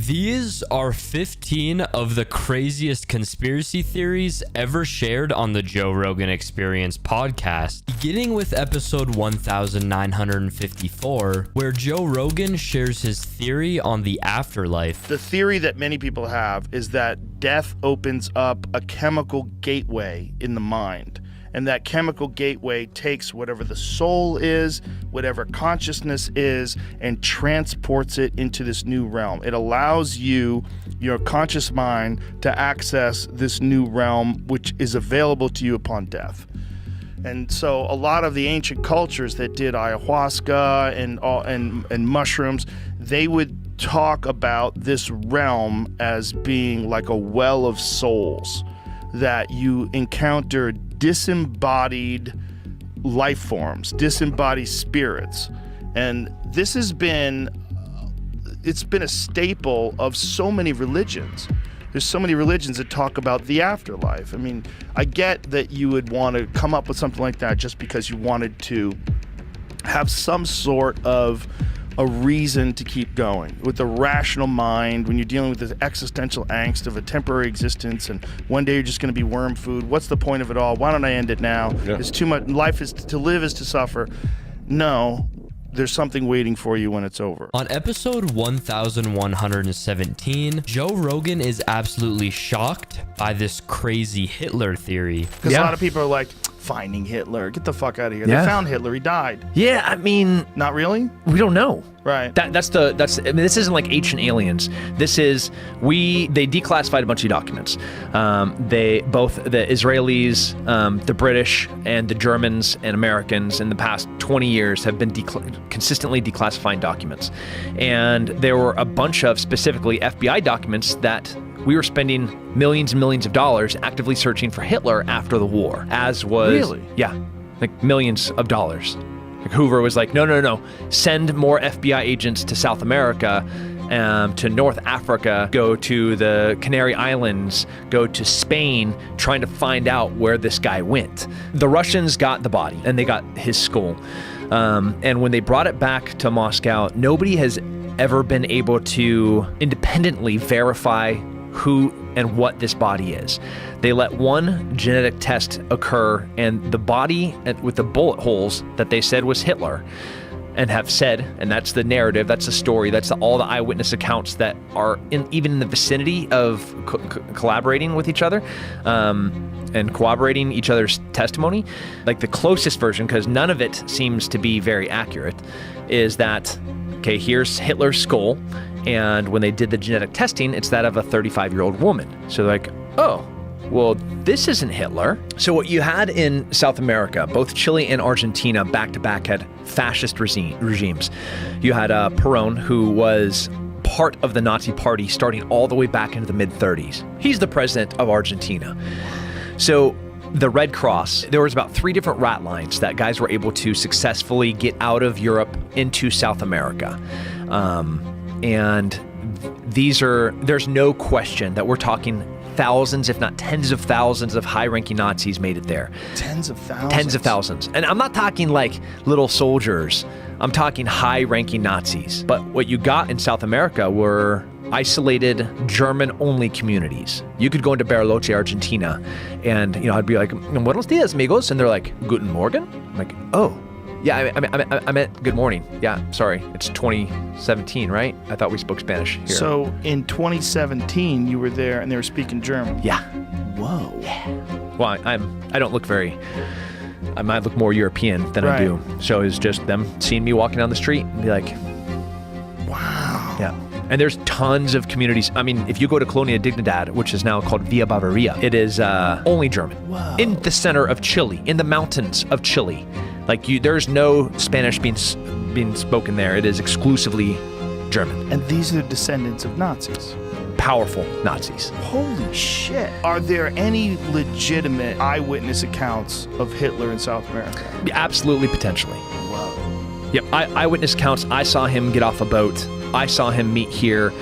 These are 15 of the craziest conspiracy theories ever shared on the Joe Rogan Experience podcast, beginning with episode 1954, where Joe Rogan shares his theory on the afterlife. The theory that many people have is that death opens up a chemical gateway in the mind. And that chemical gateway takes whatever the soul is, whatever consciousness is, and transports it into this new realm. It allows you, your conscious mind, to access this new realm, which is available to you upon death. And so a lot of the ancient cultures that did ayahuasca and mushrooms, they would talk about this realm as being like a well of souls, that you encounter disembodied life forms, disembodied spirits. And this has been, it's been a staple of so many religions. There's so many religions that talk about the afterlife. I mean, I get that you would want to come up with something like that just because you wanted to have some sort of a reason to keep going with a rational mind when you're dealing with this existential angst of a temporary existence and one day you're just going to be worm food. What's the point of it all? Why don't I end it now? Yeah. It's too much. Life is to live is to suffer. No, there's something waiting for you when it's over. On episode 1117, Joe Rogan is absolutely shocked by this crazy Hitler theory. Because a lot of people are like, finding Hitler, get the fuck out of here. They found Hitler, he died. Yeah, I mean, not really? We don't know. Right. I mean, this isn't like Ancient Aliens. This is, they declassified a bunch of documents. Both the Israelis, the British, and the Germans and Americans in the past 20 years have been consistently declassifying documents. And there were a bunch of specifically FBI documents that we were spending millions and millions of dollars actively searching for Hitler after the war, as was... Really? Yeah, like millions of dollars. Like Hoover was like, no, send more FBI agents to South America, to North Africa, go to the Canary Islands, go to Spain, trying to find out where this guy went. The Russians got the body, and they got his skull. And when they brought it back to Moscow, nobody has ever been able to independently verify who and what this body is. They let one genetic test occur, and the body with the bullet holes that they said was Hitler, and have said, and that's the narrative, that's the story, that's all the eyewitness accounts that are even in the vicinity of collaborating with each other, and corroborating each other's testimony. Like the closest version, because none of it seems to be very accurate, is that, okay, here's Hitler's skull, and when they did the genetic testing, it's that of a 35-year-old woman. So they're like, oh, well, this isn't Hitler. So what you had in South America, both Chile and Argentina back-to-back had fascist regimes. You had Perón, who was part of the Nazi party starting all the way back into the mid-30s. He's the president of Argentina. So the Red Cross, there was about 3 different rat lines that guys were able to successfully get out of Europe into South America. And there's no question that we're talking thousands, if not tens of thousands of high-ranking Nazis made it there. Tens of thousands? Tens of thousands. And I'm not talking like little soldiers. I'm talking high-ranking Nazis. But what you got in South America were isolated German-only communities. You could go into Bariloche, Argentina, and I'd be like, "Buenos dias, amigos," and they're like, "Guten Morgen?" I'm like, "Oh, yeah, I meant good morning. Yeah, sorry, it's 2017, right? I thought we spoke Spanish here." So in 2017, you were there, and they were speaking German. Yeah. Whoa. Yeah. Well, I don't look very. I might look more European than I do. So it's just them seeing me walking down the street and be like, "Wow." Yeah. And there's tons of communities. I mean, if you go to Colonia Dignidad, which is now called Villa Bavaria, it is only German. Whoa. In the center of Chile, in the mountains of Chile. Like there's no Spanish being spoken there. It is exclusively German. And these are the descendants of Nazis. Powerful Nazis. Holy shit. Are there any legitimate eyewitness accounts of Hitler in South America? Absolutely, potentially. Whoa. Yep, eyewitness accounts. I saw him get off a boat. I saw him meet here.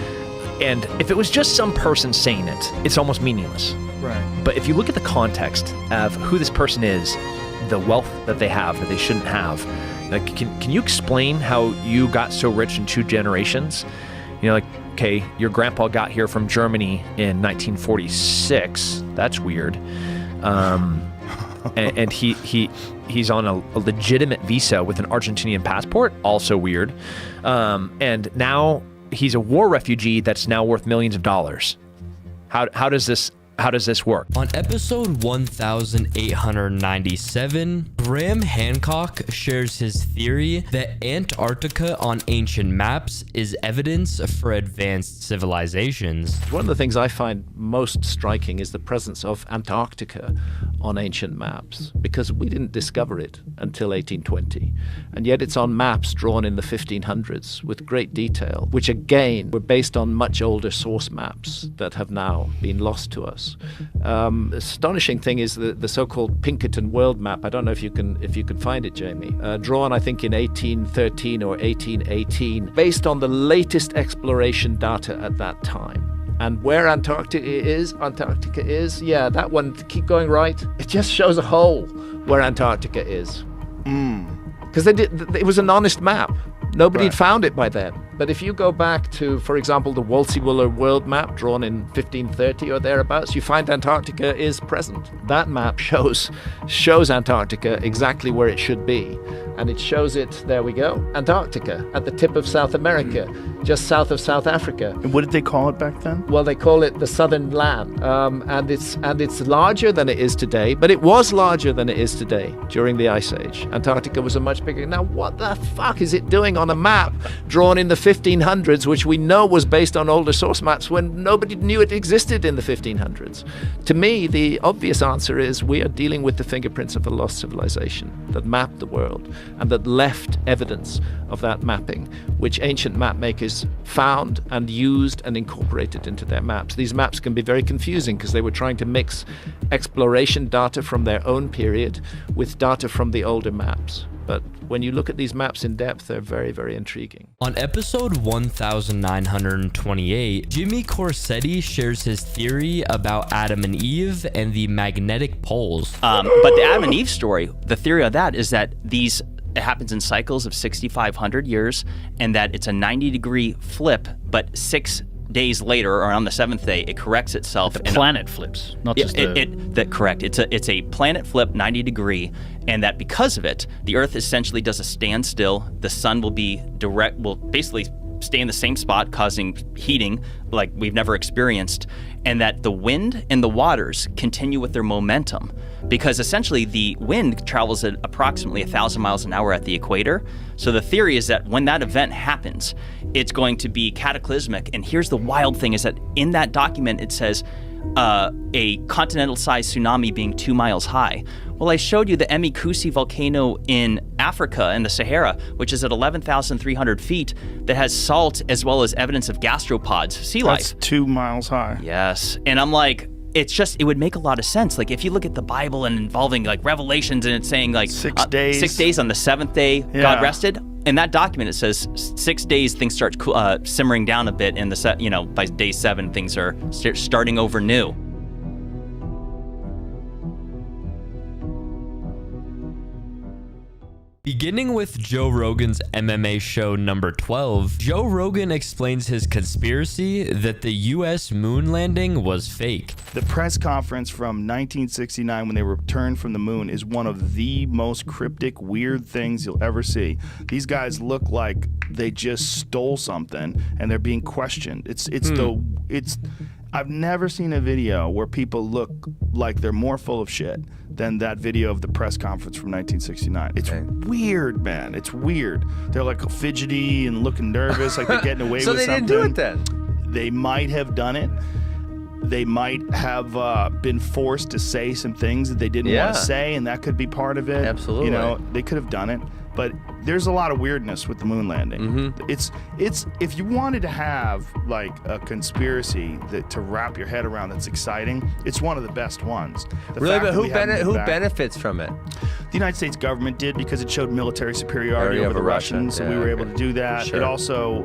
And if it was just some person saying it, it's almost meaningless. Right. But if you look at the context of who this person is, the wealth that they have that they shouldn't have, like, can you explain how you got so rich in 2 generations? Like, okay, your grandpa got here from Germany in 1946. That's weird. And he's on a legitimate visa with an Argentinian passport. Also weird. And now he's a war refugee that's now worth millions of dollars. How does this work? On episode 1897, Graham Hancock shares his theory that Antarctica on ancient maps is evidence for advanced civilizations. One of the things I find most striking is the presence of Antarctica on ancient maps, because we didn't discover it until 1820. And yet it's on maps drawn in the 1500s with great detail, which again were based on much older source maps that have now been lost to us. Astonishing thing is the so-called Pinkerton world map. I don't know if you can find it, Jamie. Drawn, I think, in 1813 or 1818, based on the latest exploration data at that time. And where Antarctica is, yeah, that one, keep going right. It just shows a hole where Antarctica is. Because it was an honest map. Nobody had found it by then. But if you go back to, for example, the Wolsey-Wooler world map drawn in 1530 or thereabouts, you find Antarctica is present. That map shows Antarctica exactly where it should be. And it shows it, there we go, Antarctica, at the tip of South America, just south of South Africa. And what did they call it back then? Well, they call it the Southern Land, and it's larger than it is today, but it was larger than it is today during the Ice Age. Antarctica was a much bigger. Now, what the fuck is it doing on a map drawn in the 1500s, which we know was based on older source maps when nobody knew it existed in the 1500s? To me, the obvious answer is we are dealing with the fingerprints of a lost civilization that mapped the world and that left evidence of that mapping, which ancient map makers found and used and incorporated into their maps. These maps can be very confusing because they were trying to mix exploration data from their own period with data from the older maps. But when you look at these maps in depth, they're very, very intriguing. On episode 1928, Jimmy Corsetti shares his theory about Adam and Eve and the magnetic poles. But the Adam and Eve story, the theory of that is that it happens in cycles of 6,500 years, and that it's a 90-degree flip, but 6 days later, or on the 7th day, it corrects itself. The planet flips, not just correct. It's a planet flip, 90-degree, and that because of it, the Earth essentially does a standstill. The sun will basically stay in the same spot, causing heating like we've never experienced, and that the wind and the waters continue with their momentum, because essentially the wind travels at approximately 1,000 miles an hour at the equator. So the theory is that when that event happens, it's going to be cataclysmic. And here's the wild thing, is that in that document it says a continental-sized tsunami being 2 miles high. Well, I showed you the Emikusi volcano in Africa, in the Sahara, which is at 11,300 feet, that has salt as well as evidence of gastropods, sea life. That's 2 miles high. Yes. And I'm like, it would make a lot of sense. Like, if you look at the Bible and involving like Revelations, and it's saying like 6 days. 6 days, on the 7th day, Yeah. God rested. In that document, it says 6 days, things start simmering down a bit, and by day 7, things are starting over new. Beginning with Joe Rogan's MMA show number 12, Joe Rogan explains his conspiracy that the US moon landing was fake. The press conference from 1969 when they returned from the moon is one of the most cryptic, weird things you'll ever see. These guys look like they just stole something and they're being questioned. I've never seen a video where people look like they're more full of shit than that video of the press conference from 1969. It's weird, man. It's weird. They're like fidgety and looking nervous, like they're getting away with something. So they didn't do it then? They might have done it. They might have been forced to say some things that they didn't want to say, and that could be part of it. Absolutely. They could have done it. But there's a lot of weirdness with the moon landing. Mm-hmm. It's if you wanted to have like a conspiracy to wrap your head around that's exciting, it's one of the best ones. Really, but who benefits from it? The United States government did, because it showed military superiority over the Russians, so we were able to do that. Sure. It also,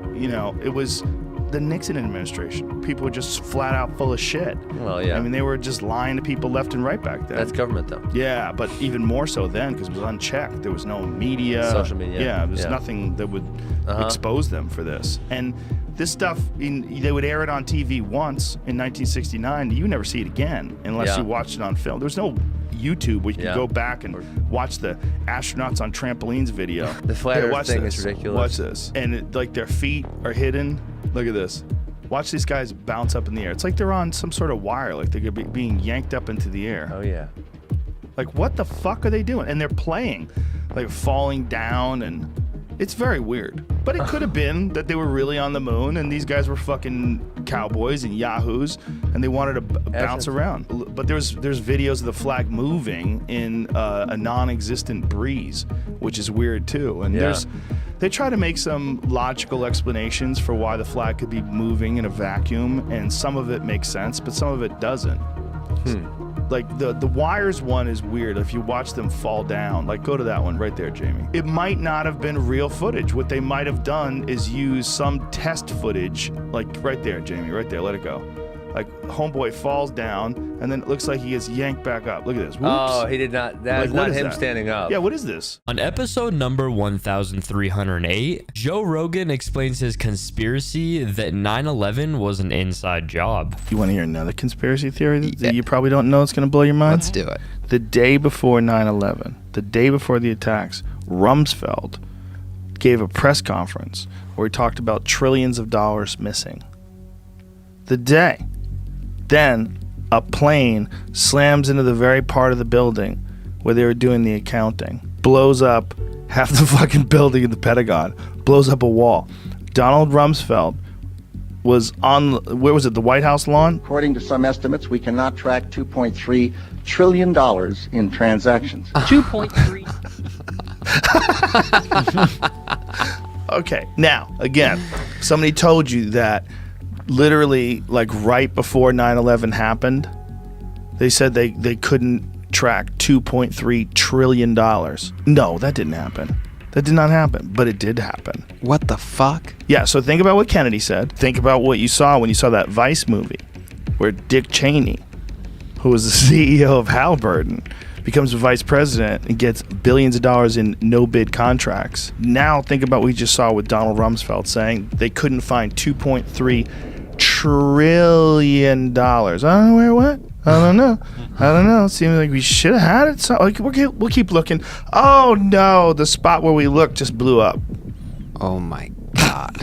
it was the Nixon administration. People were just flat out full of shit. Well, yeah. I mean, they were just lying to people left and right back then. That's government, though. Yeah, but even more so then, because it was unchecked. There was no media. Social media. Yeah, there was nothing that would expose them for this. And This stuff, they would air it on TV once in 1969. You never see it again unless you watched it on film. There's no YouTube where you can go back and watch the astronauts on trampolines video. The flat Earth thing is ridiculous. Watch this. And like their feet are hidden. Look at this. Watch these guys bounce up in the air. It's like they're on some sort of wire, like they're being yanked up into the air. Oh, yeah. Like, what the fuck are they doing? And they're playing, like falling down, and it's very weird. But it could have been that they were really on the moon, and these guys were fucking cowboys and yahoos, and they wanted to bounce around. But there's videos of the flag moving in a non-existent breeze, which is weird too. And they try to make some logical explanations for why the flag could be moving in a vacuum, and some of it makes sense, but some of it doesn't. Like the wires one is weird. If you watch them fall down, like go to that one right there, Jamie. It might not have been real footage. What they might have done is use some test footage, like right there, Jamie, right there, let it go. Like homeboy falls down, and then it looks like he gets yanked back up. Look at this. Whoops. Oh, he did not. That's not him standing up. Yeah, what is this? On episode number 1308, Joe Rogan explains his conspiracy that 9/11 was an inside job. You want to hear another conspiracy theory that you probably don't know? It's going to blow your mind? Let's do it. The day before 9/11, the day before the attacks, Rumsfeld gave a press conference where he talked about trillions of dollars missing. The day. Then a plane slams into the very part of the building where they were doing the accounting, blows up half the fucking building in the Pentagon, blows up a wall. Donald Rumsfeld was on, where was it, the White House lawn? According to some estimates, we cannot track $2.3 trillion in transactions. 2.3. Okay, now, again, somebody told you that literally, like right before 9/11 happened, they said they couldn't track $2.3 trillion. No, that didn't happen. That did not happen, but it did happen. What the fuck? Yeah, so think about what Kennedy said. Think about what you saw when you saw that Vice movie where Dick Cheney, who was the CEO of Halliburton, becomes a vice president and gets billions of dollars in no-bid contracts. Now think about what we just saw with Donald Rumsfeld saying they couldn't find $2.3 trillion. I don't know where it went. I don't know. It seems like we should have had it. So like, we'll keep looking. Oh no, the spot where we looked just blew up. Oh my god.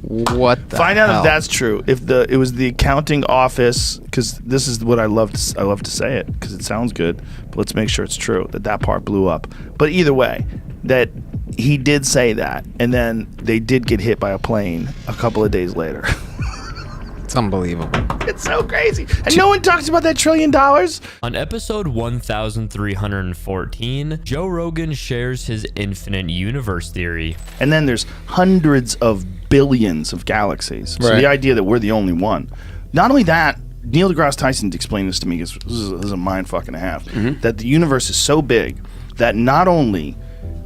What the Find hell? out if that's true. If it was the accounting office, because this is what I love to say it because it sounds good. But let's make sure it's true that part blew up. But either way, that he did say that, and then they did get hit by a plane a couple of days later. It's unbelievable. It's so crazy. And no one talks about that $1 trillion. On episode 1314, Joe Rogan shares his infinite universe theory. And then there's hundreds of billions of galaxies. So Right. the idea that we're the only one. Not only that, Neil deGrasse Tyson explained this to me, because this is a mind fucking and a half, that the universe is so big that not only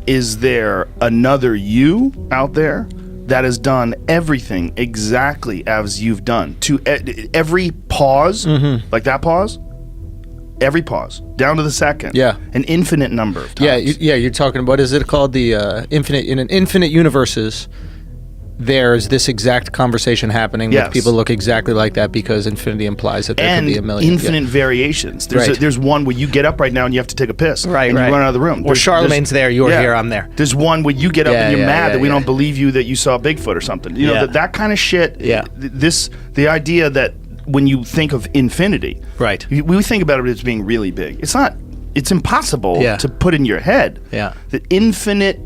is there another you out there that has done everything exactly as you've done, to every pause, like that pause, every pause, down to the second, an infinite number of times. You're talking, what is it called? The infinite, in an infinite universes, there's this exact conversation happening with people look exactly like that, because infinity implies that there could be a million. Infinite variations. There's one where you get up right now and you have to take a piss. And you run out of the room. Or Charlemagne's there, you're here, I'm there. There's one where you get up and you're mad that we don't believe you that you saw Bigfoot or something. You know, that kind of shit. The idea that when you think of infinity, we think about it as being really big. It's not. It's impossible to put in your head. The infinite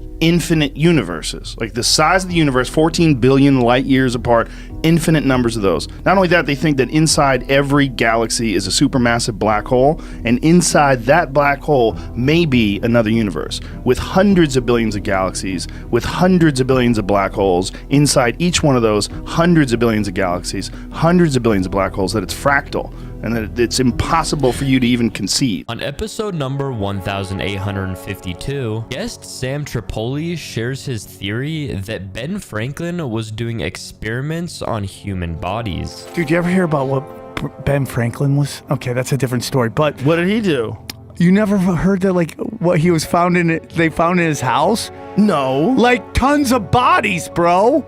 universes, like the size of the universe, 14 billion light years apart, infinite numbers of those. Not only that, they think that inside every galaxy is a supermassive black hole, and inside that black hole may be another universe with hundreds of billions of galaxies, with hundreds of billions of black holes. Inside each one of those, hundreds of billions of galaxies, hundreds of billions of black holes, that it's fractal, and that it's impossible for you to even conceive. On episode number 1852, guest Sam Tripoli shares his theory that Ben Franklin was doing experiments on human bodies. Dude, you ever hear about what Ben Franklin was? Okay, that's a different story, but... What did he do? You never heard that, like, what he was found in, they found in his house? No. Like, tons of bodies, bro.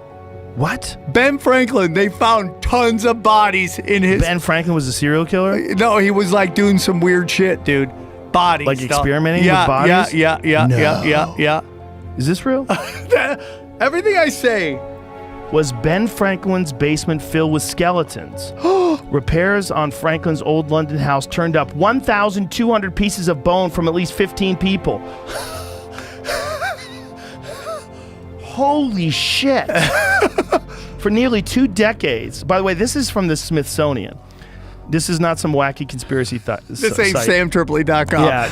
What? Ben Franklin, they found tons of bodies in his... Ben Franklin was a serial killer? No, he was like doing some weird shit, dude. Bodies. Like stuff. experimenting with bodies? Yeah. Is this real? Everything I say. Was Ben Franklin's basement filled with skeletons? Repairs on Franklin's old London house turned up 1,200 pieces of bone from at least 15 people. Holy shit. For nearly 2 decades. By the way, this is from the Smithsonian. This is not some wacky conspiracy This ain't site. SamTripoli.com. Yeah.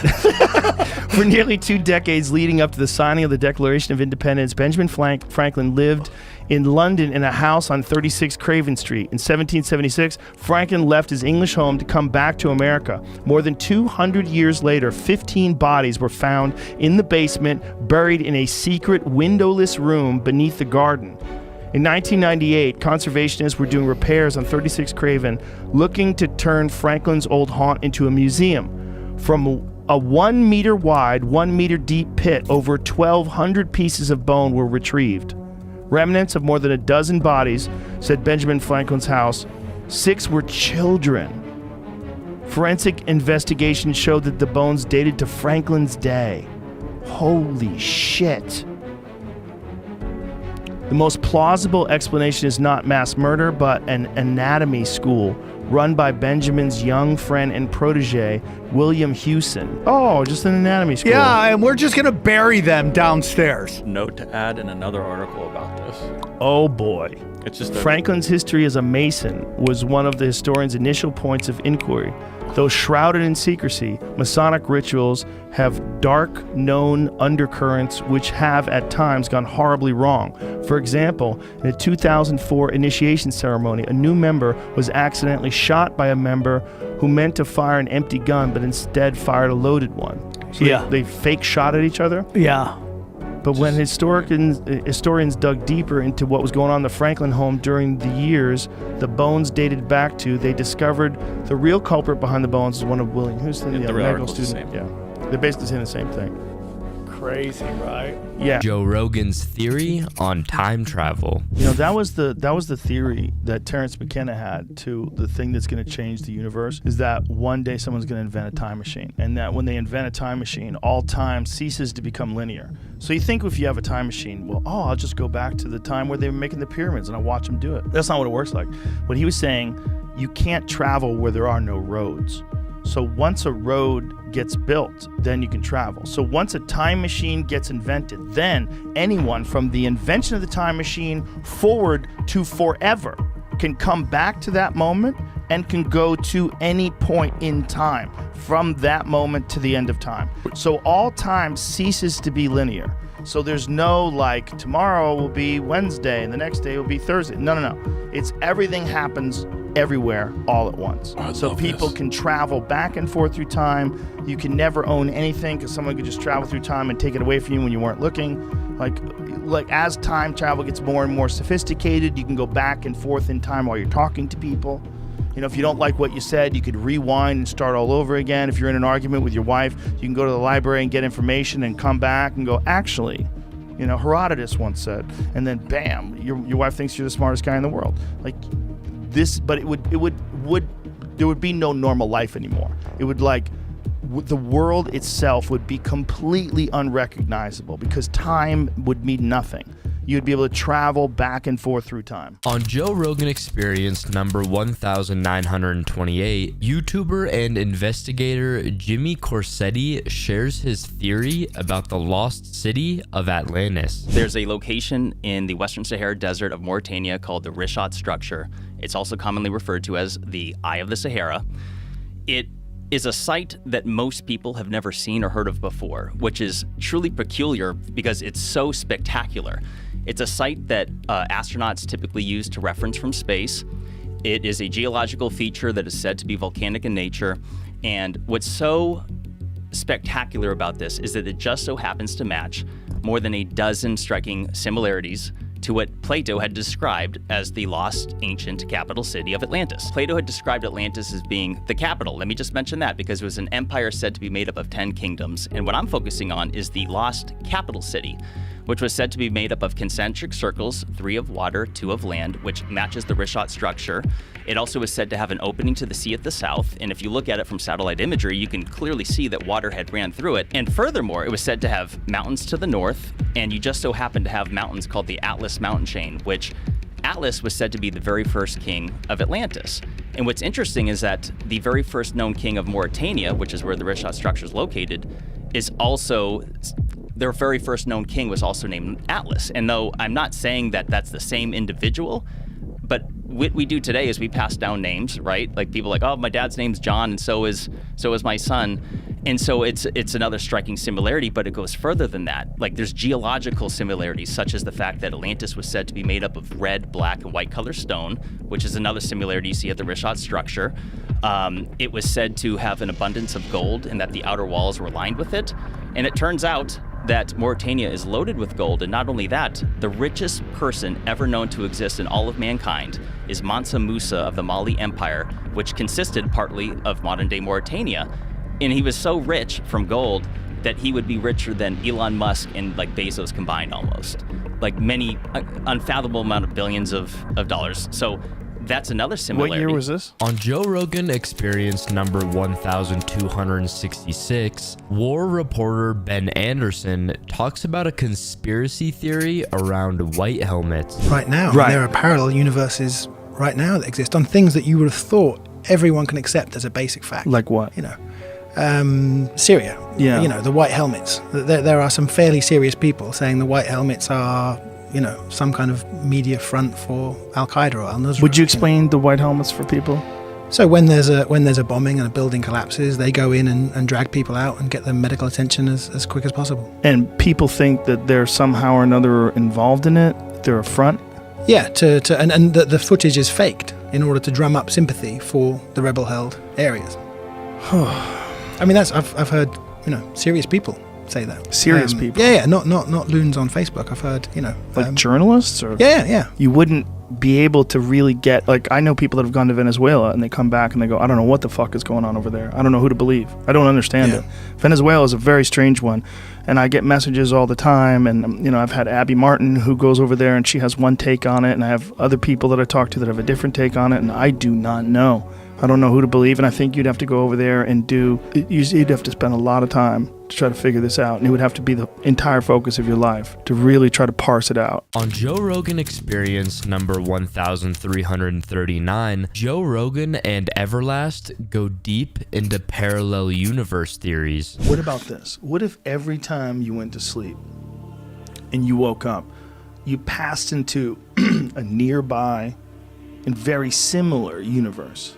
For nearly 2 decades leading up to the signing of the Declaration of Independence, Benjamin Franklin lived in London in a house on 36 Craven Street. In 1776, Franklin left his English home to come back to America. More than 200 years later, 15 bodies were found in the basement, buried in a secret windowless room beneath the garden. In 1998, conservationists were doing repairs on 36 Craven, looking to turn Franklin's old haunt into a museum. From a 1 meter wide, 1 meter deep pit, over 1,200 pieces of bone were retrieved. Remnants of more than a dozen bodies, said Benjamin Franklin's house. 6 were children. Forensic investigation showed that the bones dated to Franklin's day. Holy shit. The most plausible explanation is not mass murder, but an anatomy school run by Benjamin's young friend and protege, William Hewson. Oh, just an anatomy school. Yeah, and we're just going to bury them downstairs. Note to add in another article about this. Oh boy. It's just Franklin's history as a Mason was one of the historian's initial points of inquiry. Though shrouded in secrecy, Masonic rituals have dark, known undercurrents which have at times gone horribly wrong. For example, in a 2004 initiation ceremony, a new member was accidentally shot by a member who meant to fire an empty gun but instead fired a loaded one. So they fake shot at each other? Yeah. But when historians dug deeper into what was going on in the Franklin home during the years the bones dated back to, they discovered the real culprit behind the bones is one of William Houston, the medical student. Yeah, they're basically saying the same thing. Crazy, right? Yeah. Joe Rogan's theory on time travel. You know, that was the theory that Terrence McKenna had to the thing that's going to change the universe is that one day someone's going to invent a time machine, and that when they invent a time machine, all time ceases to become linear. So you think if you have a time machine, well, I'll just go back to the time where they were making the pyramids and I'll watch them do it. That's not what it works like. What he was saying, you can't travel where there are no roads. So once a road gets built, then you can travel. So once a time machine gets invented, then anyone from the invention of the time machine forward to forever can come back to that moment and can go to any point in time from that moment to the end of time. So all time ceases to be linear. So there's no like tomorrow will be Wednesday and the next day will be Thursday. No. It's everything happens everywhere all at once. So people can travel back and forth through time. You can never own anything because someone could just travel through time and take it away from you when you weren't looking. Like as time travel gets more and more sophisticated, you can go back and forth in time while you're talking to people. You know, if you don't like what you said, you could rewind and start all over again. If you're in an argument with your wife, you can go to the library and get information and come back and go, actually, you know, Herodotus once said, and then bam, your wife thinks you're the smartest guy in the world. Like this, but there would be no normal life anymore. It would the world itself would be completely unrecognizable because time would mean nothing. You'd be able to travel back and forth through time. On Joe Rogan Experience number 1928, YouTuber and investigator Jimmy Corsetti shares his theory about the lost city of Atlantis. There's a location in the Western Sahara Desert of Mauritania called the Rishat structure. It's also commonly referred to as the Eye of the Sahara. It is a site that most people have never seen or heard of before, which is truly peculiar because it's so spectacular. It's a site that astronauts typically use to reference from space. It is a geological feature that is said to be volcanic in nature. And what's so spectacular about this is that it just so happens to match more than a dozen striking similarities to what Plato had described as the lost ancient capital city of Atlantis. Plato had described Atlantis as being the capital. Let me just mention that because it was an empire said to be made up of 10 kingdoms. And what I'm focusing on is the lost capital city, which was said to be made up of concentric circles, 3 of water, 2 of land, which matches the Richat structure. It also was said to have an opening to the sea at the south, and if you look at it from satellite imagery, you can clearly see that water had ran through it. And furthermore, it was said to have mountains to the north, and you just so happen to have mountains called the Atlas mountain chain, which Atlas was said to be the very first king of Atlantis. And what's interesting is that the very first known king of Mauritania, which is where the Richat structure is located, is also, their very first known king was also named Atlas. And though I'm not saying that that's the same individual, but what we do today is we pass down names, right? Like people like, oh, my dad's name's John, and so is my son. And so it's another striking similarity, but it goes further than that. Like there's geological similarities, such as the fact that Atlantis was said to be made up of red, black, and white color stone, which is another similarity you see at the Richat structure. It was said to have an abundance of gold and that the outer walls were lined with it. And it turns out that Mauritania is loaded with gold, and not only that, the richest person ever known to exist in all of mankind is Mansa Musa of the Mali Empire, which consisted partly of modern-day Mauritania. And he was so rich from gold that he would be richer than Elon Musk and like Bezos combined almost. Like many unfathomable amount of billions of dollars. So that's another similarity. What year was this? On Joe Rogan Experience number 1266, war reporter Ben Anderson talks about a conspiracy theory around white helmets. Right now, there are parallel universes right now that exist on things that you would have thought everyone can accept as a basic fact. Like what? Syria. Yeah. The white helmets. There are some fairly serious people saying the white helmets are, some kind of media front for Al-Qaeda or Al-Nusra. Would you explain the white helmets for people? So when there's a bombing and a building collapses, they go in and drag people out and get them medical attention as quick as possible. And people think that they're somehow or another involved in it? They're a front? Yeah, and the footage is faked in order to drum up sympathy for the rebel-held areas. I mean, I've heard, serious people say that. Serious people? Yeah, not loons on Facebook. I've heard, Like journalists? Or Yeah. You wouldn't be able to really get, like, I know people that have gone to Venezuela and they come back and they go, I don't know what the fuck is going on over there. I don't know who to believe. I don't understand it. Venezuela is a very strange one. And I get messages all the time, and I've had Abby Martin who goes over there and she has one take on it, and I have other people that I talk to that have a different take on it, and I do not know. I don't know who to believe, and I think you'd have to go over there and you'd have to spend a lot of time to try to figure this out, and it would have to be the entire focus of your life to really try to parse it out. On Joe Rogan Experience number 1339, Joe Rogan and Everlast go deep into parallel universe theories. What about this? What if every time you went to sleep and you woke up, you passed into a nearby and very similar universe,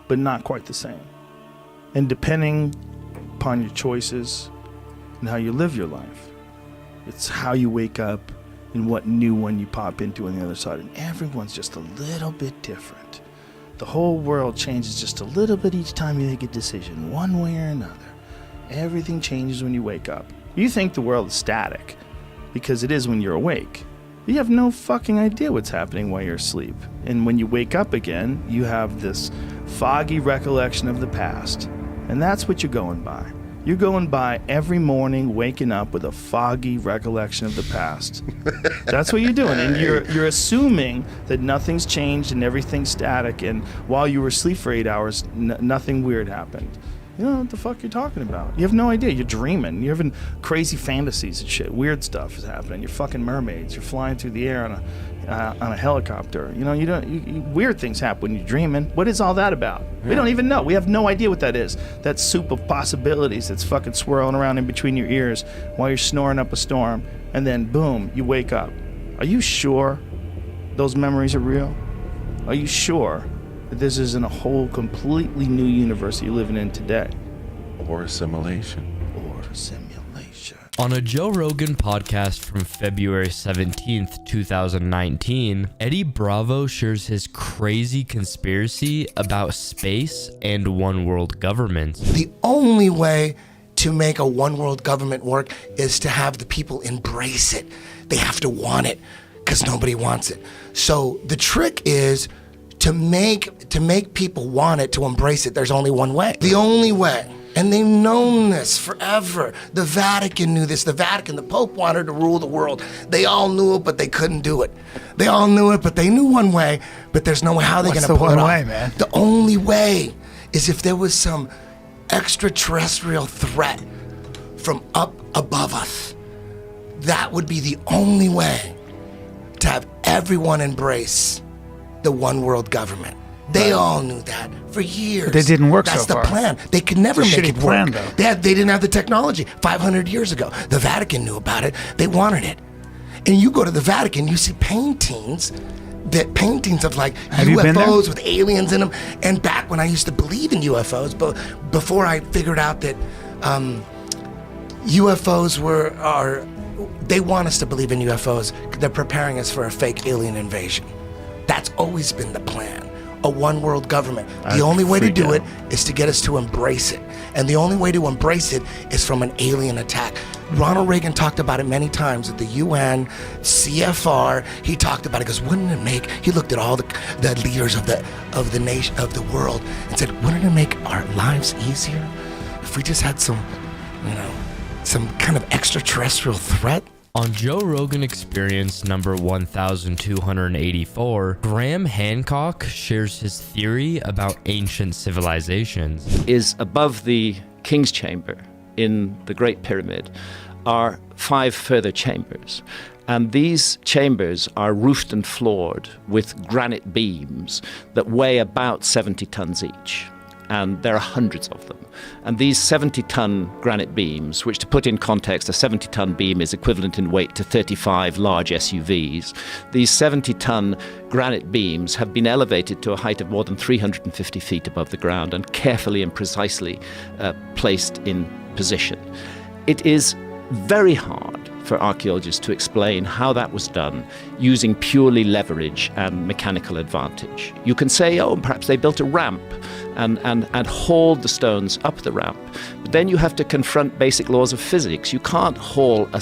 but not quite the same? And depending upon your choices and how you live your life, it's how you wake up and what new one you pop into on the other side. And everyone's just a little bit different. The whole world changes just a little bit each time you make a decision, one way or another. Everything changes when you wake up. You think the world is static because it is when you're awake. You have no fucking idea what's happening while you're asleep. And when you wake up again, you have this foggy recollection of the past. And that's what you're going by. You're going by every morning waking up with a foggy recollection of the past. That's what you're doing. And you're assuming that nothing's changed and everything's static, and while you were asleep for 8 hours, nothing weird happened. You don't know what the fuck you're talking about. You have no idea. You're dreaming. You're having crazy fantasies and shit. Weird stuff is happening. You're fucking mermaids. You're flying through the air on a helicopter. Weird things happen when you're dreaming. What is all that about? Yeah. We don't even know. We have no idea what that is. That soup of possibilities that's fucking swirling around in between your ears while you're snoring up a storm, and then boom, you wake up. Are you sure those memories are real? Are you sure that this isn't a whole completely new universe that you're living in today? Or a simulation. On a Joe Rogan podcast from February 17th, 2019, Eddie Bravo shares his crazy conspiracy about space and one world government. The only way to make a one world government work is to have the people embrace it. They have to want it because nobody wants it. So the trick is to make people want it, to embrace it. There's only one way. The only way And they've known this forever. The Vatican knew this. The Vatican, the Pope wanted to rule the world. They all knew it, but they couldn't do it. They all knew it, but they knew one way, but there's no way how they're going to pull it off. What's the one way, man? The only way is if there was some extraterrestrial threat from up above us. That would be the only way to have everyone embrace the one world government. They all knew that for years. But it didn't work That's so far. the plan. They could never It's a make shitty it plan, work. though. They didn't have the technology 500 years ago. The Vatican knew about it. They wanted it. And you go to the Vatican, you see paintings of like Have you been there? UFOs with aliens in them. And back when I used to believe in UFOs, but before I figured out that UFOs they want us to believe in UFOs. They're preparing us for a fake alien invasion. That's always been the plan. A one world government. The only way to do it is to get us to embrace it. And the only way to embrace it is from an alien attack. Ronald Reagan talked about it many times at the UN, CFR. He talked about it because wouldn't it make, he looked at all the leaders of the nation, of the world, and said, wouldn't it make our lives easier if we just had some kind of extraterrestrial threat? On Joe Rogan Experience number 1284, Graham Hancock shares his theory about ancient civilizations. Is above the King's Chamber in the Great Pyramid are 5 further chambers. And these chambers are roofed and floored with granite beams that weigh about 70 tons each. And there are hundreds of them. And these 70-ton granite beams, which to put in context, a 70-ton beam is equivalent in weight to 35 large SUVs. These 70-ton granite beams have been elevated to a height of more than 350 feet above the ground and carefully and precisely placed in position. It is very hard for archaeologists to explain how that was done using purely leverage and mechanical advantage. You can say, oh, perhaps they built a ramp and hauled the stones up the ramp. But then you have to confront basic laws of physics. You can't haul a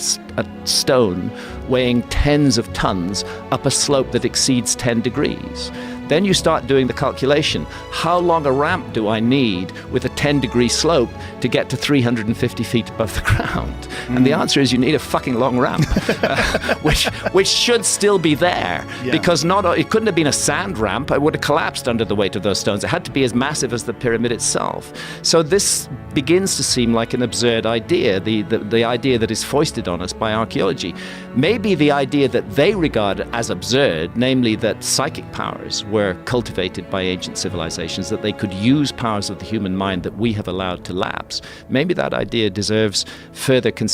stone weighing tens of tons up a slope that exceeds 10 degrees. Then you start doing the calculation. How long a ramp do I need with a 10-degree slope to get to 350 feet above the ground? And the answer is you need a fucking long ramp, which should still be there, because it couldn't have been a sand ramp. It would have collapsed under the weight of those stones. It had to be as massive as the pyramid itself. So this begins to seem like an absurd idea, the idea that is foisted on us by archaeology. Maybe the idea that they regard as absurd, namely that psychic powers were cultivated by ancient civilizations, that they could use powers of the human mind that we have allowed to lapse. Maybe that idea deserves further consideration.